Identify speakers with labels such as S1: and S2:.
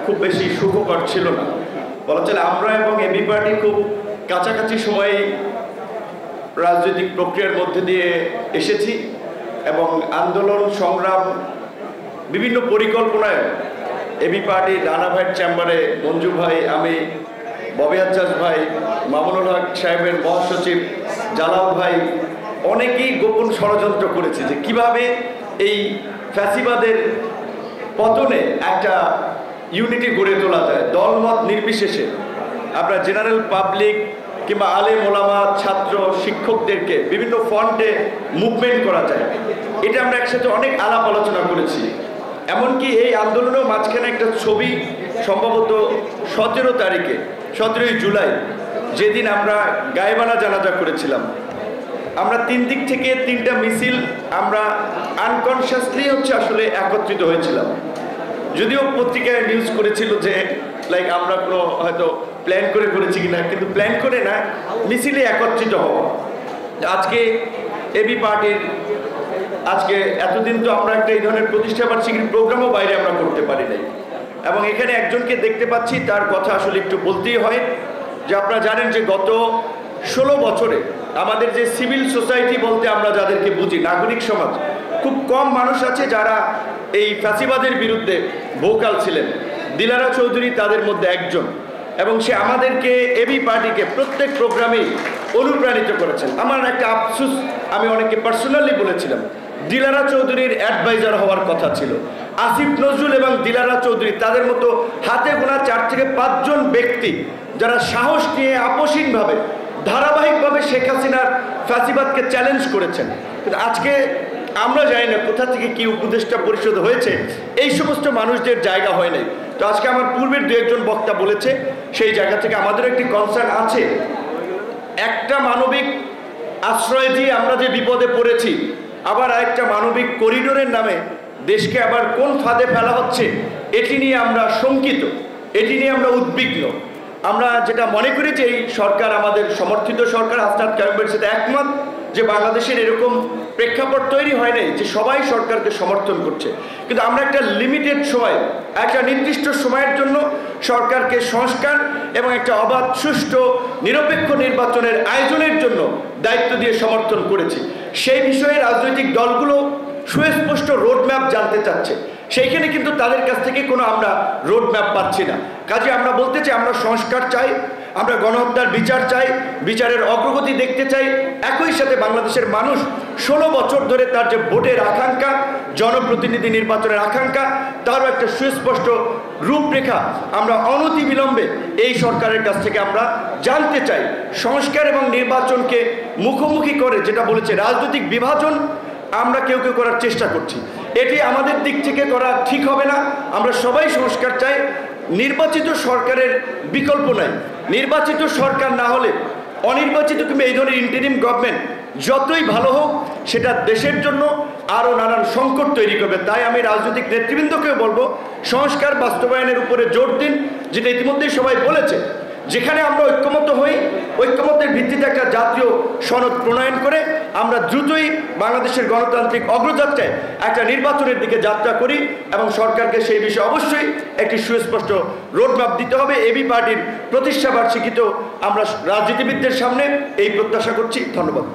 S1: খুব বেশি সুখকর ছিল না। বলা চলে আমরা এবং এবি পার্টি খুব কাছাকাছি সময়ে রাজনৈতিক প্রক্রিয়ার মধ্যে দিয়ে এসেছি এবং আন্দোলন সংগ্রাম বিভিন্ন পরিকল্পনায় এবি পার্টি রানা ভাইয়ের চেম্বারে মঞ্জু ভাই, আমি, ববি আজ্জাজ ভাই, মামুনুল হক সাহেবের মহাসচিব জালাল ভাই অনেকেই গোপন ষড়যন্ত্র করেছে যে কিভাবে এই ফ্যাসিবাদের পতনে একটা ইউনিটি গড়ে তোলা যায়, দলমত নির্বিশেষে। আমরা জেনারেল পাবলিক কিংবা আলেম ওলামা, ছাত্র, শিক্ষকদেরকে বিভিন্ন ফ্রন্টে মুভমেন্ট করা যায়, এটা আমরা একসাথে অনেক আলাপ আলোচনা করেছি। এমনকি এই আন্দোলনেও মাঝখানে একটা ছবি সম্ভবত 17 তারিখে, 17ই জুলাই, যেদিন আমরা গায়েবানা জানাজা করেছিলাম, আমরা 3 দিক থেকে 3টা মিছিল আমরা আনকনসিয়াসলি আসলে একত্রিত হয়েছিলাম। যদিও পত্রিকায় নিউজ করেছিল যে আমরা কোনো হয়তো প্ল্যান করে করেছি কিনা, কিন্তু প্ল্যান করে না, মিছিলে একত্রিত হওয়া। আজকে এবি পার্টির আজকে এতদিন তো আমরা একটা এই ধরনের প্রতিষ্ঠাবার্ষিকীর প্রোগ্রামও বাইরে আমরা করতে পারি নাই, এবং এখানে একজনকে দেখতে পাচ্ছি, তার কথা আসলে একটু বলতেই হয় যে আপনারা জানেন যে গত 16 বছরে আমাদের যে সিভিল সোসাইটি বলতে আমরা যাদেরকে বুঝি, নাগরিক সমাজ, খুব কম মানুষ আছে যারা এই ফ্যাসিবাদের বিরুদ্ধে ভোকাল ছিলেন। দিলারা চৌধুরী তাদের মধ্যে একজন, এবং সে আমাদেরকে এবি পার্টিকে প্রত্যেক প্রোগ্রামেই অনুপ্রাণিত করেছেন। আমার একটা আফসোস, আমি অনেকে পার্সোনালি বলেছিলাম, দিলারা চৌধুরীর অ্যাডভাইজার হওয়ার কথা ছিল। আসিফ নজরুল এবং দিলারা চৌধুরী তাদের মতো হাতে গোনা 4 থেকে 5 জন ব্যক্তি যারা সাহস নিয়ে আপসীনভাবে ধারাবাহিকভাবে শেখ হাসিনার ফ্যাসিবাদকে চ্যালেঞ্জ করেছেন। কিন্তু আজকে আমরা জানি না কোথা থেকে কি উপদেষ্টা পরিষদ হয়েছে, এই সমস্ত মানুষদের জায়গা হয় নাই। তো আজকে আমার পূর্বের 2 একজন বক্তা বলেছে, সেই জায়গা থেকে আমাদের একটি কনসার্ন আছে। একটা মানবিক আশ্রয় দিয়ে আমরা যে বিপদে পড়েছি, আবার আরেকটা মানবিক করিডোরের নামে দেশকে আবার কোন ফাঁদে ফেলা হচ্ছে, এটি নিয়ে আমরা শঙ্কিত, এটি নিয়ে আমরা উদ্বিগ্ন। আমরা যেটা মনে করি যে এই সরকার আমাদের সমর্থিত সরকার, হাসনাত কায়ুমের সাথে একমত যে বাংলাদেশের এরকম প্রেক্ষাপট তৈরি হয় নাই যে সবাই সরকারকে সমর্থন করছে, কিন্তু আমরা একটা লিমিটেড সময়, একটা নির্দিষ্ট সময়ের জন্য সরকারকে সংস্কার এবং একটা অবাধ, সুষ্ঠু, নিরপেক্ষ নির্বাচনের আয়োজনের জন্য দায়িত্ব দিয়ে সমর্থন করেছি। সেই বিষয়ে রাজনৈতিক দলগুলো সুস্পষ্ট রোডম্যাপ জানতে চাচ্ছে, সেইখানে কিন্তু তাদের কাছ থেকে কোনো আমরা রোডম্যাপ পাচ্ছি না। কাজে আমরা বলতে চাই, আমরা সংস্কার চাই, আমরা গণহত্যার বিচার চাই, বিচারের অগ্রগতি দেখতে চাই। একই সাথে বাংলাদেশের মানুষ 16 বছর ধরে তার যে ভোটের আকাঙ্ক্ষা, জনপ্রতিনিধি নির্বাচনের আকাঙ্ক্ষা, তারও একটা সুস্পষ্ট রূপরেখা আমরা অনতিবিলম্বে এই সরকারের কাছ থেকে আমরা জানতে চাই। সংস্কার এবং নির্বাচনকে মুখোমুখি করে যেটা বলেছে রাজনৈতিক বিভাজন আমরা কেউ কেউ করার চেষ্টা করছি, এটি আমাদের দিক থেকে করা ঠিক হবে না। আমরা সবাই সংস্কার চাই। নির্বাচিত সরকারের বিকল্প নাই। নির্বাচিত সরকার না হলে অনির্বাচিত কিংবা এই ধরনের ইন্টারিম গভর্নমেন্ট যতই ভালো হোক, সেটা দেশের জন্য আরও নানান সংকট তৈরি করবে। তাই আমি রাজনৈতিক নেতৃবৃন্দকেও বলবো, সংস্কার বাস্তবায়নের উপরে জোর দিন, যেটা ইতিমধ্যেই সবাই বলেছে। যেখানে আমরা ঐক্যমত হই, ঐক্যমতের ভিত্তিতে একটা জাতীয় সনদ প্রণয়ন করে আমরা দ্রুতই বাংলাদেশের গণতান্ত্রিক অগ্রযাত্রায় একটা নির্বাচনের দিকে যাত্রা করি, এবং সরকারকে সেই বিষয়ে অবশ্যই একটি সুস্পষ্ট রোডম্যাপ দিতে হবে। এবি পার্টির প্রতিষ্ঠাবার্ষিকীতেও আমরা রাজনীতিবিদদের সামনে এই প্রত্যাশা করছি। ধন্যবাদ।